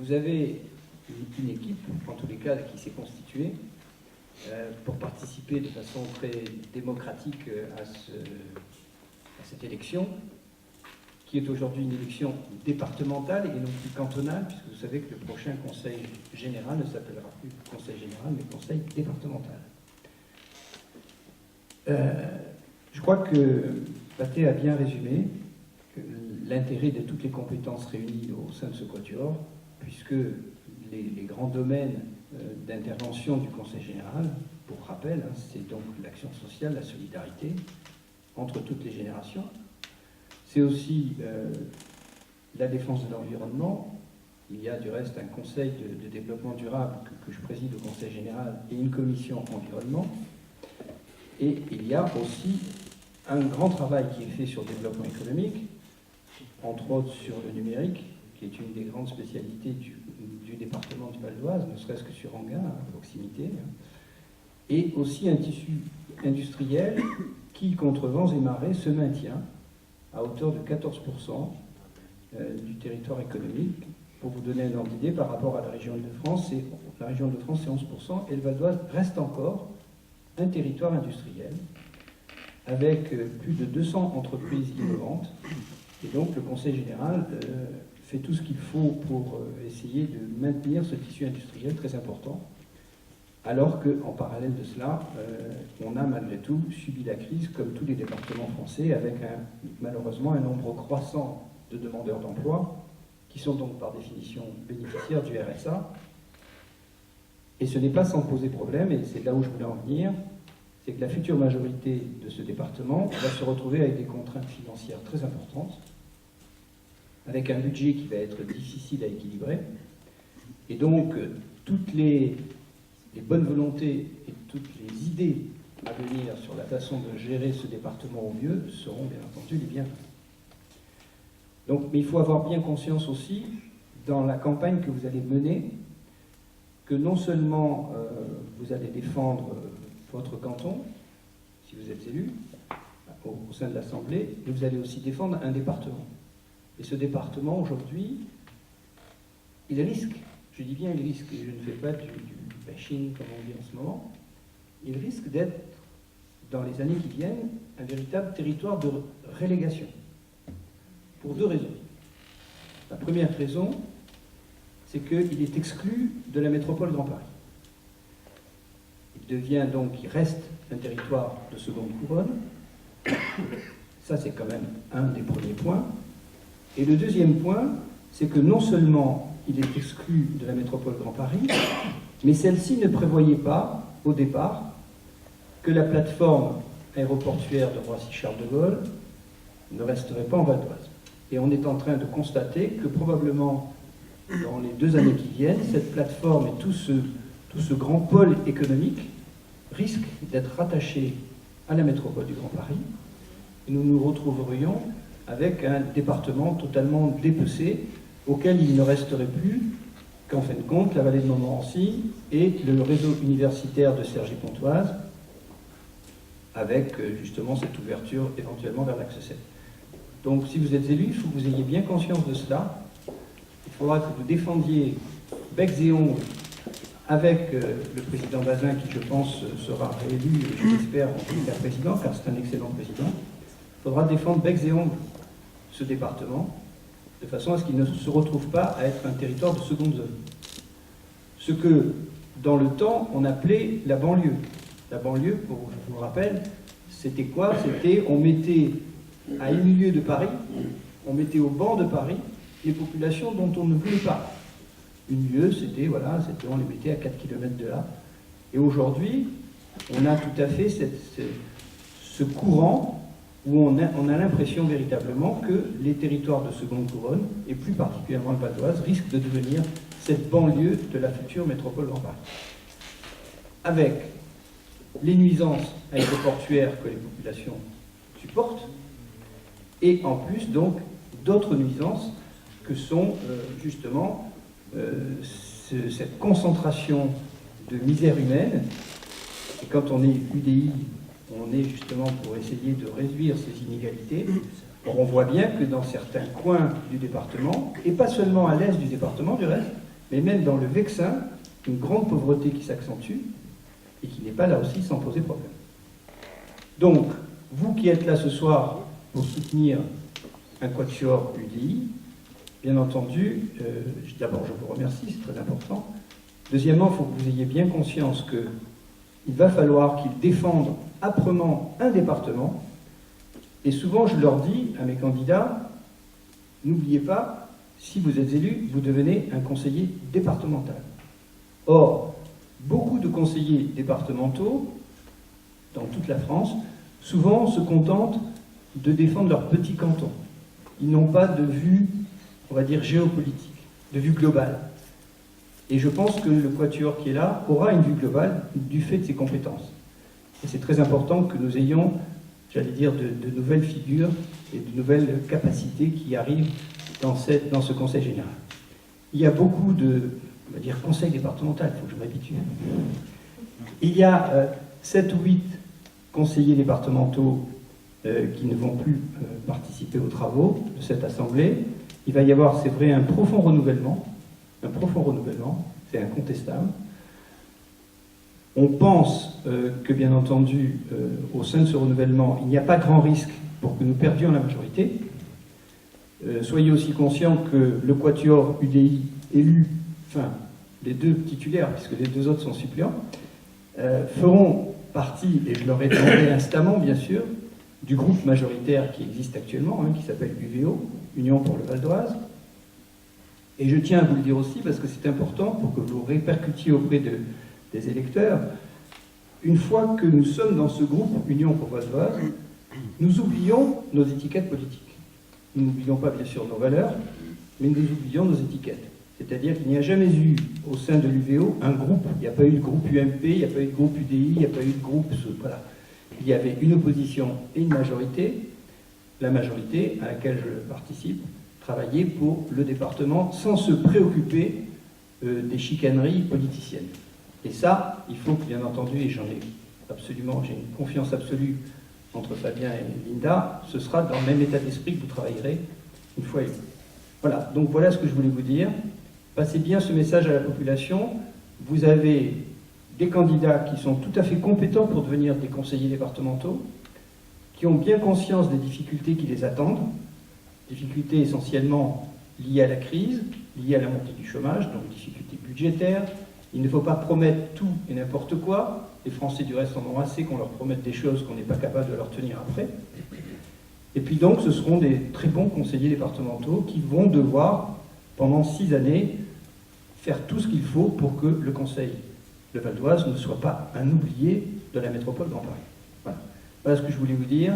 vous avez une équipe, en tous les cas, qui s'est constituée pour participer de façon très démocratique à cette élection, qui est aujourd'hui une élection départementale et non plus cantonale, puisque vous savez que le prochain Conseil général ne s'appellera plus Conseil général, mais Conseil départemental. Je crois que Pathé a bien résumé l'intérêt de toutes les compétences réunies au sein de ce quatuor, puisque les grands domaines d'intervention du Conseil général, pour rappel, c'est donc l'action sociale, la solidarité entre toutes les générations. C'est aussi la défense de l'environnement. Il y a du reste un conseil de développement durable que je préside au Conseil général et une commission environnement. Et il y a aussi un grand travail qui est fait sur le développement économique, entre autres sur le numérique, qui est une des grandes spécialités du département du Val d'Oise, ne serait-ce que sur Anguin, à proximité, et aussi un tissu industriel qui, contre vents et marées, se maintient à hauteur de 14% du territoire économique. Pour vous donner un ordre d'idée, par rapport à la région Île-de-France, la région Île-de-France c'est 11%, et le Val d'Oise reste encore un territoire industriel, avec plus de 200 entreprises innovantes. Et donc le Conseil général fait tout ce qu'il faut pour essayer de maintenir ce tissu industriel très important, alors qu'en parallèle de cela, on a malgré tout subi la crise, comme tous les départements français, avec malheureusement un nombre croissant de demandeurs d'emploi, qui sont donc par définition bénéficiaires du RSA. Et ce n'est pas sans poser problème, et c'est là où je voulais en venir, c'est que la future majorité de ce département va se retrouver avec des contraintes financières très importantes, avec un budget qui va être difficile à équilibrer, et donc toutes les bonnes volontés et toutes les idées à venir sur la façon de gérer ce département au mieux seront bien entendu les bienvenues. Donc, mais il faut avoir bien conscience aussi, dans la campagne que vous allez mener, que non seulement vous allez défendre votre canton, si vous êtes élu, au sein de l'Assemblée, mais vous allez aussi défendre un département. Et ce département, aujourd'hui, il risque, je dis bien il risque, et je ne fais pas du bashing comme on dit en ce moment, il risque d'être, dans les années qui viennent, un véritable territoire de relégation. Pour deux raisons. La première raison, c'est qu'il est exclu de la métropole Grand Paris. Il devient donc, il reste un territoire de seconde couronne. Ça, c'est quand même un des premiers points. Et le deuxième point, c'est que non seulement il est exclu de la métropole Grand Paris, mais celle-ci ne prévoyait pas, au départ, que la plateforme aéroportuaire de Roissy-Charles de Gaulle ne resterait pas en Val d'Oise. Et on est en train de constater que probablement, dans les 2 années qui viennent, cette plateforme et tout ce grand pôle économique risquent d'être rattachés à la métropole du Grand Paris. Et nous nous retrouverions avec un département totalement dépecé, auquel il ne resterait plus qu'en fin de compte la vallée de Montmorency et le réseau universitaire de Cergy-Pontoise, avec justement cette ouverture éventuellement vers l'axe 7. Donc si vous êtes élu, il faut que vous ayez bien conscience de cela. Il faudra que vous défendiez becs et ongles avec le président Bazin, qui je pense sera réélu, et je l'espère en tout cas président, car c'est un excellent président. Il faudra défendre becs et ongles ce département, de façon à ce qu'il ne se retrouve pas à être un territoire de seconde zone. Ce que, dans le temps, on appelait la banlieue. La banlieue, je vous rappelle, c'était quoi? C'était, on mettait à une milieu de Paris, on mettait au bord de Paris les populations dont on ne voulait pas. Une lieu, c'était, voilà, on les mettait à 4 km de là. Et aujourd'hui, on a tout à fait ce courant où on a l'impression véritablement que les territoires de seconde couronne, et plus particulièrement le Val d'Oise, risquent de devenir cette banlieue de la future métropole Grand Paris. Avec les nuisances aéroportuaires que les populations supportent, et en plus donc d'autres nuisances que sont justement cette concentration de misère humaine. Et quand on est UDI, on est justement pour essayer de réduire ces inégalités. Or, on voit bien que dans certains coins du département, et pas seulement à l'est du département du reste, mais même dans le Vexin, une grande pauvreté qui s'accentue et qui n'est pas là aussi sans poser problème. Donc, vous qui êtes là ce soir pour soutenir un quatuor UDI, bien entendu, d'abord je vous remercie, c'est très important. Deuxièmement, il faut que vous ayez bien conscience qu'il va falloir qu'ils défendent âprement un département. Et souvent, je leur dis à mes candidats, n'oubliez pas, si vous êtes élu, vous devenez un conseiller départemental. Or, beaucoup de conseillers départementaux, dans toute la France, souvent se contentent de défendre leur petit canton. Ils n'ont pas de vue, on va dire, géopolitique, de vue globale. Et je pense que le quatuor qui est là aura une vue globale du fait de ses compétences. Et c'est très important que nous ayons, j'allais dire, de nouvelles figures et de nouvelles capacités qui arrivent dans ce conseil général. Il y a beaucoup de, on va dire, conseils départementaux, il faut que je m'habitue. Il y a 7 ou 8 conseillers départementaux qui ne vont plus participer aux travaux de cette assemblée. Il va y avoir, c'est vrai, un profond renouvellement, c'est incontestable. On pense que, bien entendu, au sein de ce renouvellement, il n'y a pas grand risque pour que nous perdions la majorité. Soyez aussi conscients que le quatuor UDI élu, enfin, les 2 titulaires, puisque les 2 autres sont suppléants, feront partie, et je leur ai demandé instamment, bien sûr, du groupe majoritaire qui existe actuellement, qui s'appelle UVO, Union pour le Val d'Oise. Et je tiens à vous le dire aussi, parce que c'est important pour que vous répercutiez auprès des électeurs. Une fois que nous sommes dans ce groupe Union pour le Val d'Oise, nous oublions nos étiquettes politiques. Nous n'oublions pas, bien sûr, nos valeurs, mais nous oublions nos étiquettes. C'est-à-dire qu'il n'y a jamais eu, au sein de l'UVO, un groupe. Il n'y a pas eu de groupe UMP, il n'y a pas eu de groupe UDI, il n'y a pas eu de groupe... Voilà. Il y avait une opposition et une majorité. La majorité, à laquelle je participe, travaillait pour le département sans se préoccuper des chicaneries politiciennes. Et ça, il faut que, bien entendu, et j'ai une confiance absolue entre Fabien et Linda, ce sera dans le même état d'esprit que vous travaillerez une fois élu. Voilà, donc voilà ce que je voulais vous dire. Passez bien ce message à la population. Vous avez des candidats qui sont tout à fait compétents pour devenir des conseillers départementaux, qui ont bien conscience des difficultés qui les attendent, difficultés essentiellement liées à la crise, liées à la montée du chômage, donc difficultés budgétaires. Il ne faut pas promettre tout et n'importe quoi. Les Français, du reste, en ont assez qu'on leur promette des choses qu'on n'est pas capable de leur tenir après. Et puis donc, ce seront des très bons conseillers départementaux qui vont devoir, pendant 6 années, faire tout ce qu'il faut pour que le Conseil de Val d'Oise ne soit pas un oublié de la métropole Grand Paris. Voilà ce que je voulais vous dire.